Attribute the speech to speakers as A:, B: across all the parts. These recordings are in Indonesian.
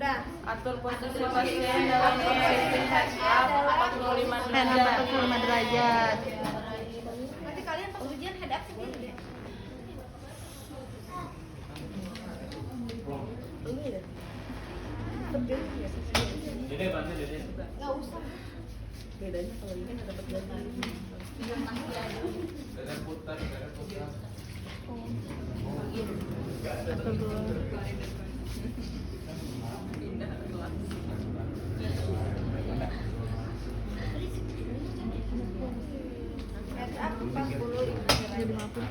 A: Udah.
B: Atur posisi pasien dalam posisi head up 45 derajat.
C: 45 derajat.
A: Nanti kalian pas ujian head up sendiri deh.
D: Dede bantu Dede.
A: Nggak usah.
E: Bedanya kalau ini kan dapat dana.
D: Dede putar, Dede putar.
A: Head up 45 derajat.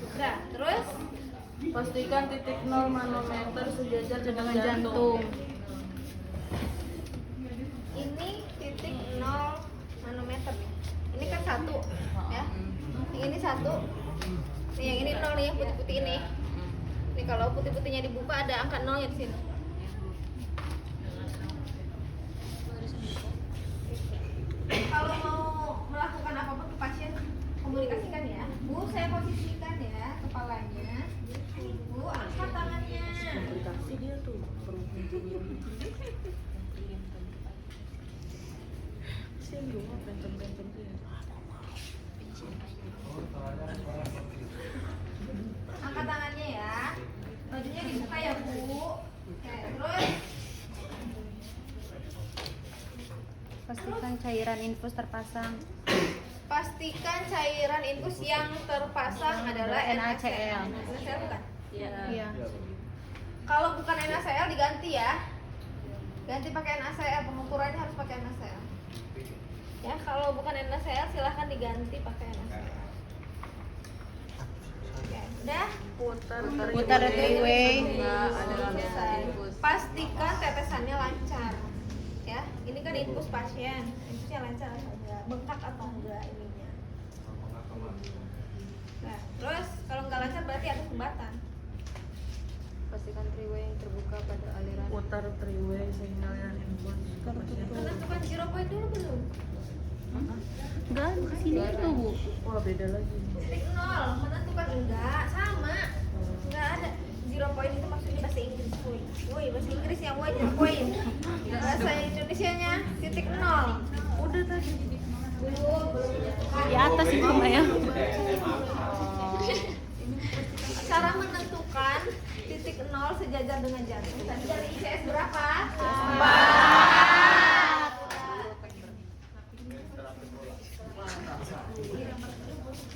A: Udah, terus
B: Pastikan titik 0 manometer sejajar dengan jantung.
A: ini titik 0 manometer nih. Ini kan 1 ya. Yang ini 1. Nih yang ini 0 nih, yang putih-putih ini. Nih kalau putih-putihnya dibuka ada angka 0-nya di sini. Kalau mau melakukan apapun ke pasien, komunikasikan ya. Bu, saya posisikan ya kepalanya. Bu, angkat tangannya.
E: Komplikasi dia tuh perlu sih dulu pencet-pencet dia.
A: Angkat tangannya ya. Bajunya dibuka ya, Bu. Oke, terus
C: Pastikan cairan infus terpasang.
A: pastikan cairan infus yang terpasang adalah NaCl. NaCl bukan?
C: Iya.
A: Kalau bukan NaCl diganti ya. Ganti pakai NaCl, pengukurannya harus pakai NaCl. Ya, kalau bukan NaCl silahkan diganti pakai NaCl. Oke, udah.
C: Putar three-way.
A: Selesai. Pastikan tetesannya lancar. Ya, ini kan infus pasien. Infusnya lancar atau enggak? Bengkak atau enggak ininya. Nah, terus kalau nggak lancar berarti ada sumbatan.
C: Pastikan three-way yang terbuka pada aliran.
E: Putar three-way sinyalnya infus.
A: Menentukan zero point dulu belum?
C: Enggak, di sini itu, Bu.
E: Wah beda lagi.
A: Titik 0 menentukan enggak sama. Enggak ada. Zero point itu maksudnya bahasa Inggris, woi. Woi, bahasa Inggris yang woi zero point. Bahasa Indonesianya titik 0.
E: Udah tadi.
A: Belum menentukan.
C: Di atas itu, Mbak ya.
A: Cara menentukan titik 0 sejajar dengan jantung. Tadi dari ICS berapa? 4.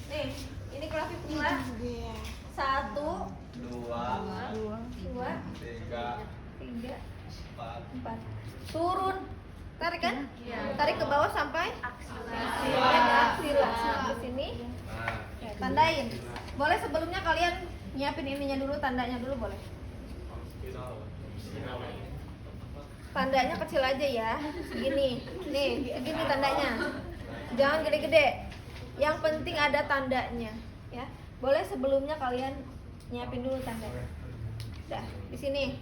A: Nih, ini clavicula. 1,
D: 2,
A: 2,
D: 3,
A: 3,
D: 4.
A: 4. Turun. Tarik kan? Tarik ke bawah sampai aksila. Ke sini.
D: Nah,
A: Ya, tandain. Boleh sebelumnya kalian nyiapin ininya dulu, tandanya dulu boleh. Tandanya kecil aja ya. Segini. Nih, segini tandanya. Jangan gede-gede. Yang penting ada tandanya, ya. Boleh sebelumnya kalian nyiapin dulu tandanya. Dah, di sini.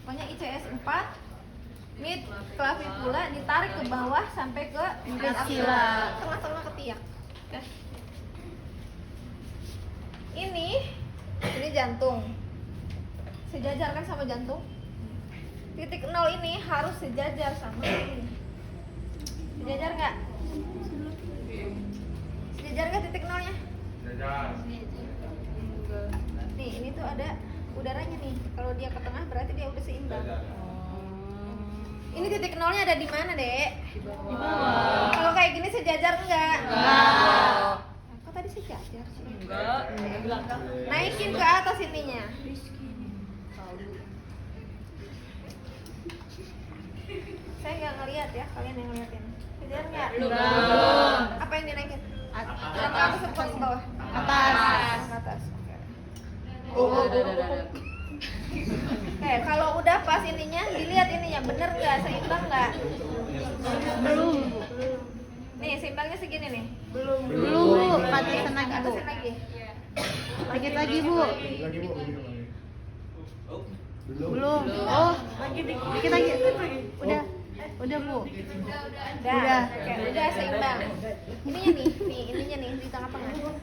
A: Pokoknya ICS 4, mid clavicula ditarik ke bawah sampai ke mid axilla, tengah-tengah ketiak. Dah. Ini jantung. Sejajar kan sama jantung? Titik 0 ini harus sejajar sama ini. Sejajar nggak? Sejajar nggak titik 0-nya?
D: jajar.
A: Nih, ini tuh ada udaranya nih. Kalau dia ke tengah berarti dia udah seimbang.
D: Jajar.
A: Ini titik 0-nya ada di mana, Dek? Di bawah. Kalau kayak gini sejajar enggak? Kok tadi sejajar sih?
B: Enggak.
A: Naikin ke atas ininya. Saya nggak ngeliat ya, kalian yang ngeliatin. Sejajar nggak?
C: Belum.
A: Apa yang dinaikin?
C: Atas.
A: Ke atas atau ke bawah?
C: Atas.
A: Ke atas. Oke.
B: Udah.
A: Oke, kalau udah pas ininya, dilihat ininya bener nggak, seimbang nggak?
C: Belum.
A: Nih, seimbangnya segini nih.
C: Belum, Bu. Patikan lagi, Bu.
A: Atasin lagi.
C: Dikit lagi, Bu. Belum. Oh, dikit lagi. Udah. Udah, Bu.
A: Udah. Oke, udah seimbang. Ininya nih, ininya nih di tengah-tengah.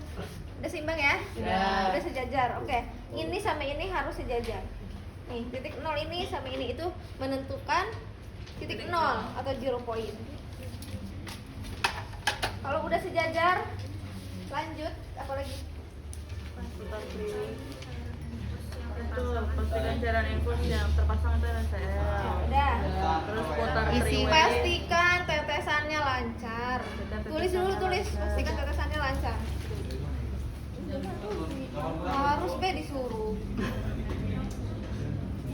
A: Udah seimbang ya?
B: Sudah.
A: Udah sejajar. Oke. Ini sama ini harus sejajar. Nih, titik 0 ini sama ini itu menentukan titik 0 atau 0 point. Kalau udah sejajar, lanjut apa lagi?
E: Putar three way. Itu pastikan cairan infus yang terpasang itu NaCl.
A: Udah.
E: Terus putar
B: Isi
E: three way.
A: Pastikan tetesannya lancar. Tulis dulu, tulis. Pastikan tetesannya lancar. Harus be disuruh.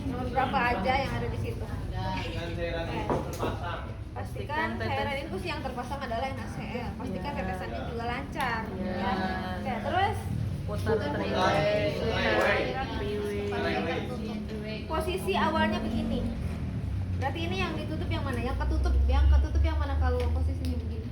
A: Nomor berapa aja yang ada di situ?
D: Dan cairan itu terpasang.
A: Pastikan cairan infus yang terpasang adalah NaCl. Pastikan tetesannya juga lancar. Ya. Oke, terus
E: Putar three way. Three way.
A: posisi awalnya begini. Berarti ini yang ditutup yang mana? Yang ketutup yang mana kalau posisinya begini?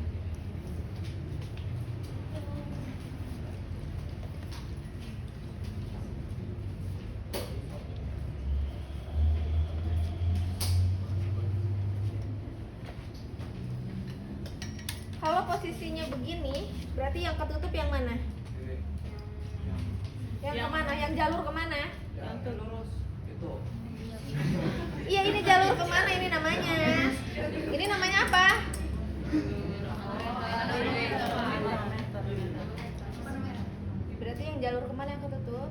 A: Kalau posisinya begini, berarti yang ketutup yang mana? Yang kemana? Yang jalur kemana?
D: Yang lurus itu.
A: Iya, ini jalur kemana ini namanya? Ini namanya apa? Berarti yang jalur kemana yang ketutup?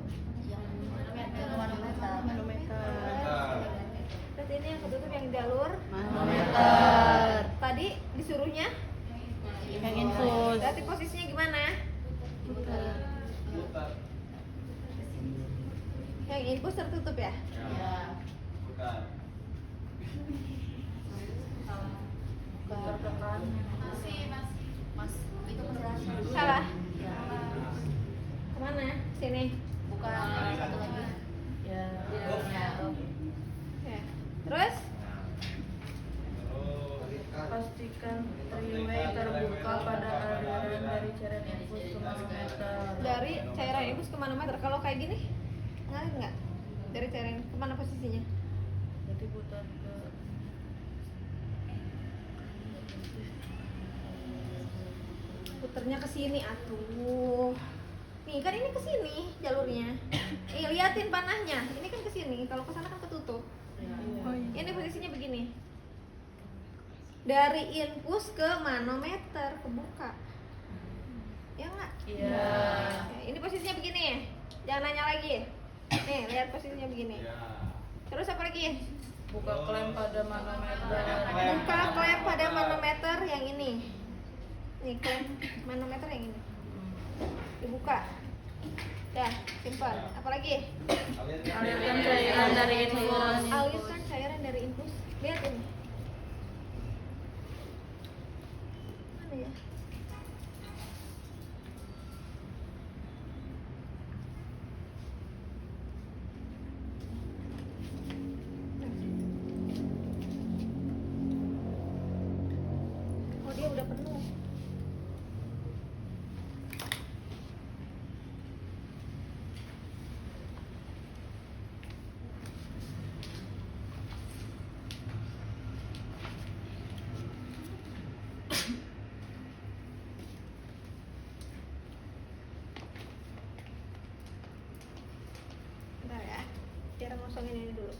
A: Berarti ini yang ketutup yang jalur
B: Manometer.
A: tadi disuruhnya?
B: Yang infus.
A: Berarti posisinya gimana?
D: Putar.
A: Yang infus tertutup ya?
D: Ya. Bukan.
A: Salah. Kemana? Sini.
E: Ya.
A: Ya. Terus?
E: Pastikan three way terbuka pada aliran dari cairan infus ke manometer.
A: Dari cairan infus ke manometer. Kalau kayak gini, ngalir nggak? Dari cairan kemana posisinya?
E: Jadi putar ke
A: Puternya ke sini atuh. Nih kan ini ke sini jalurnya. Liatin panahnya. Ini kan ke sini. Kalau ke sana kan ketutup. Ini posisinya begini. Dari infus ke manometer kebuka. Ya nggak?
E: Iya.
A: Ya, ini posisinya begini. Jangan nanya lagi. Nih, lihat posisinya begini.
D: Ya.
A: Terus apa lagi?
E: Buka klem pada manometer.
A: Buka klem pada manometer yang ini. Nih, klem manometer yang ini. Dibuka. Dah, simpan. Apa lagi?
E: Alirkan cairan dari infus.
A: Alirkan cairan dari infus. Lihat ini. Mana ya? Oh, dia udah penuh. Bentar ya. Biar ngosongin ini dulu.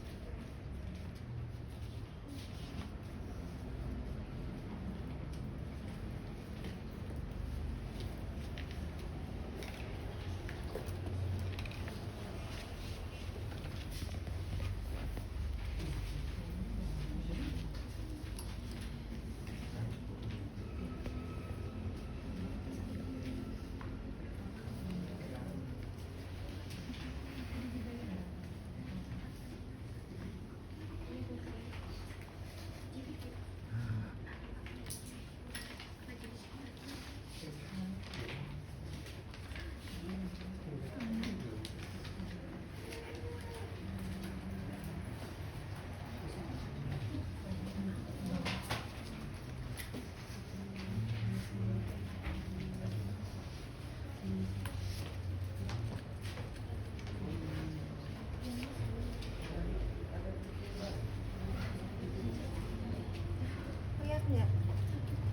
A: Lihat nggak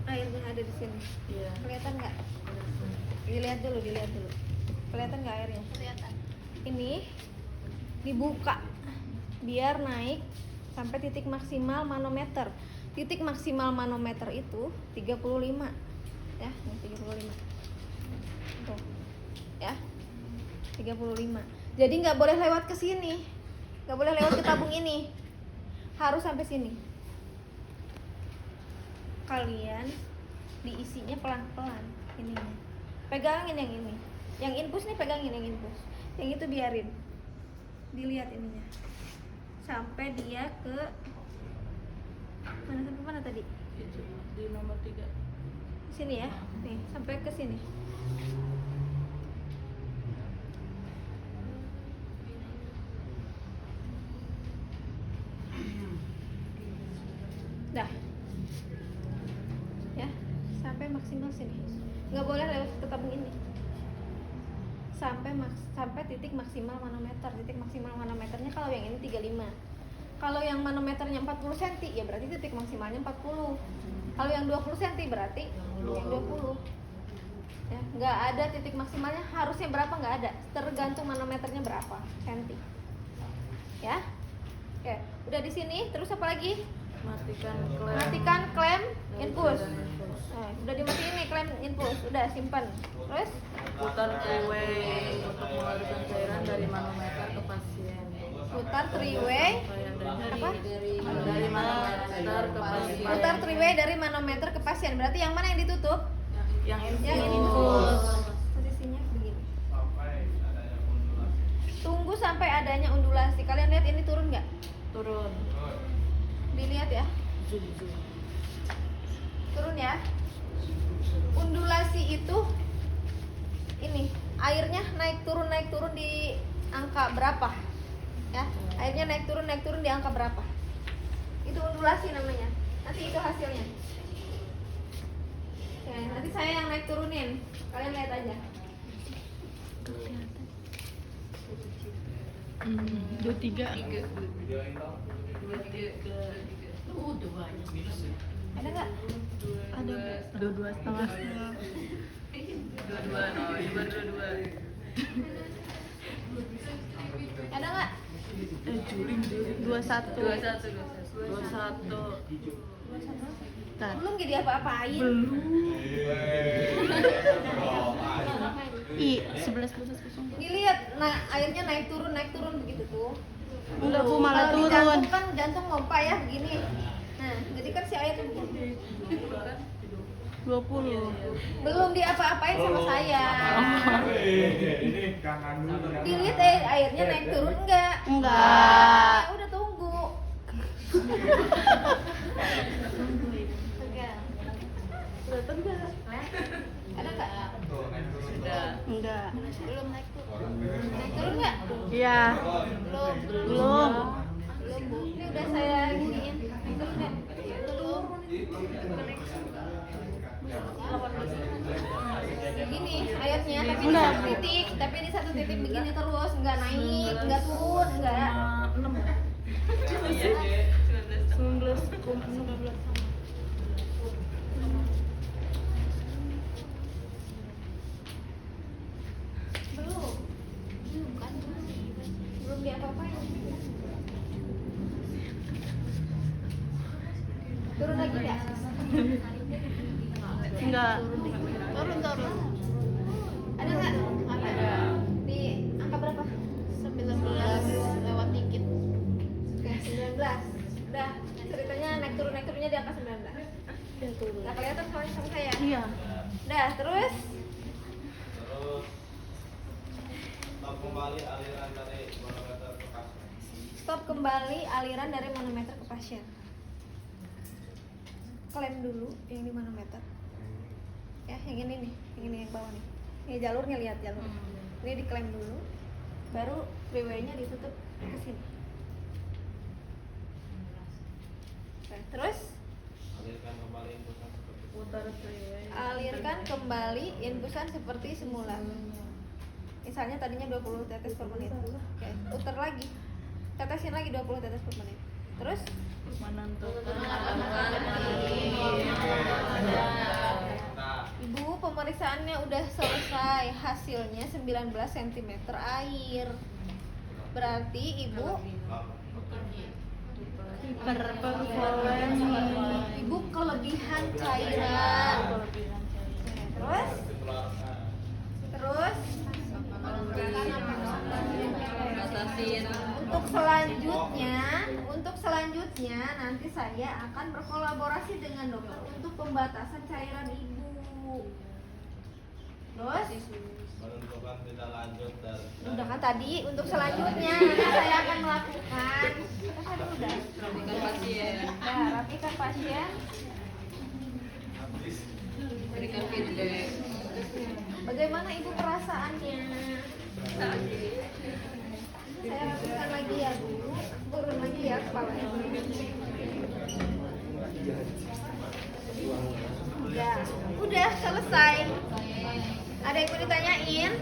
A: air yang ada di sini?
E: Iya.
A: Kelihatan nggak? Dilihat dulu, dilihat dulu. Kelihatan nggak airnya?
B: Kelihatan.
A: Ini dibuka biar naik sampai titik maksimal manometer. Titik maksimal manometer itu 35 ya, ini 35 tuh ya, 35. Jadi nggak boleh lewat ke sini, nggak boleh lewat ke tabung ini, harus sampai sini. Kalian diisinya pelan-pelan ininya, pegangin yang ini, yang infus nih, pegangin yang infus, yang itu biarin, dilihat ininya sampai dia ke mana, sampai mana tadi?
E: Itu di nomor 3.
A: Sini ya, nih sampai ke sini. Dah ya, sampai maksimal sini, nggak boleh lewat ke tabung ini sampai titik maksimal manometer. Titik maksimal manometernya kalau yang ini 35, kalau yang manometernya 40 cm ya berarti titik maksimalnya 40. Kalau yang 20 cm berarti yang 20 ya. Nggak ada titik maksimalnya, harusnya berapa nggak ada, tergantung manometernya berapa cm ya. Oke, udah di sini. Terus apa lagi? Matikan klem infus. Nah, udah dimatiin nih klem infus, udah simpan. Terus
E: Putar three-way untuk mengalirkan cairan dari manometer ke pasien.
A: putar three-way apa?
E: Dari manometer ke pasien.
A: Putar three-way dari manometer ke pasien. Berarti yang mana yang ditutup?
E: Yang
A: Yang infus. Posisinya begini. Tunggu sampai adanya undulasi. Kalian lihat ini turun nggak?
E: turun.
A: Dilihat ya. Turun ya. Undulasi itu ini airnya naik turun di angka berapa ya, airnya naik turun di angka berapa, itu undulasi namanya. Nanti itu hasilnya. Oke, nanti saya yang naik turunin, kalian lihat aja.
E: 23.
A: Ada nggak?
E: Ada 22,5. 22, no, ini baru 22.
A: Ada nggak?
E: 21.
A: Belum jadi apa-apain.
C: I 11
A: Dilihat, nah airnya naik turun begitu tuh.
C: Enggak, Bu, malah
A: Kalau di
C: turun.
A: jantung kan jantung ngompa ya begini. Nah, jadi kan si air kan begini.
C: 20.
A: Belum diapa-apain sama saya.
D: Ini kangen dulu.
A: Dilihat airnya naik turun enggak?
C: Enggak.
A: Ya udah tunggu. Enggak. Ada enggak?
C: Enggak.
A: Belum naik turun. Naik turun enggak?
C: Iya.
A: Belum.
C: Belum.
A: Belum, Bu. Ini udah saya giniin. Naik turun enggak? Belum. Gini airnya, tapi di satu titik, begini terus, nggak naik, nggak turun, nggak.
C: 19.
A: Belum diapa-apain. Turun lagi nggak?
C: Enggak.
A: Turun. Ada nggak? Ada. Di angka berapa?
B: 19 lewat dikit.
A: Oke, 19. Udah, ceritanya naik turunnya di angka 19.
C: Udah turun.
A: Nggak kelihatan sama saya.
C: Iya.
A: Udah, terus
D: Stop kembali aliran dari manometer ke pasien.
A: stop kembali aliran dari manometer ke pasien. Klem dulu yang di manometer. Ya, yang ini nih, yang bawah nih. Ini jalurnya, lihat jalurnya. Ini diklem dulu, baru three-way-nya ditutup ke sini. Oke, terus
D: Alirkan kembali inpusan seperti
E: Putar three-way.
A: alirkan kembali infusan seperti semula. Misalnya tadinya 20 tetes per menit. Oke, putar lagi. Tetesin lagi 20 tetes per menit. Terus
E: Menentukan
D: Nah,
A: Ibu pemeriksa pemeriksaannya udah selesai, hasilnya 19 cm air. Berarti ibu ibu kelebihan cairan. Terus untuk selanjutnya nanti saya akan berkolaborasi dengan dokter untuk pembatasan cairan ibu. Terus
D: menentukan tindak lanjut dan
A: udah kan tadi untuk selanjutnya nanti saya akan melakukan kan udah
B: Rapikan pasien.
A: ya rapikan pasien.
B: Berikan feedback.
A: Bagaimana ibu perasaannya? Saya rapikan lagi ya dulu, turun lagi ya kepalanya. Udah selesai. Ada yang mau ditanyain?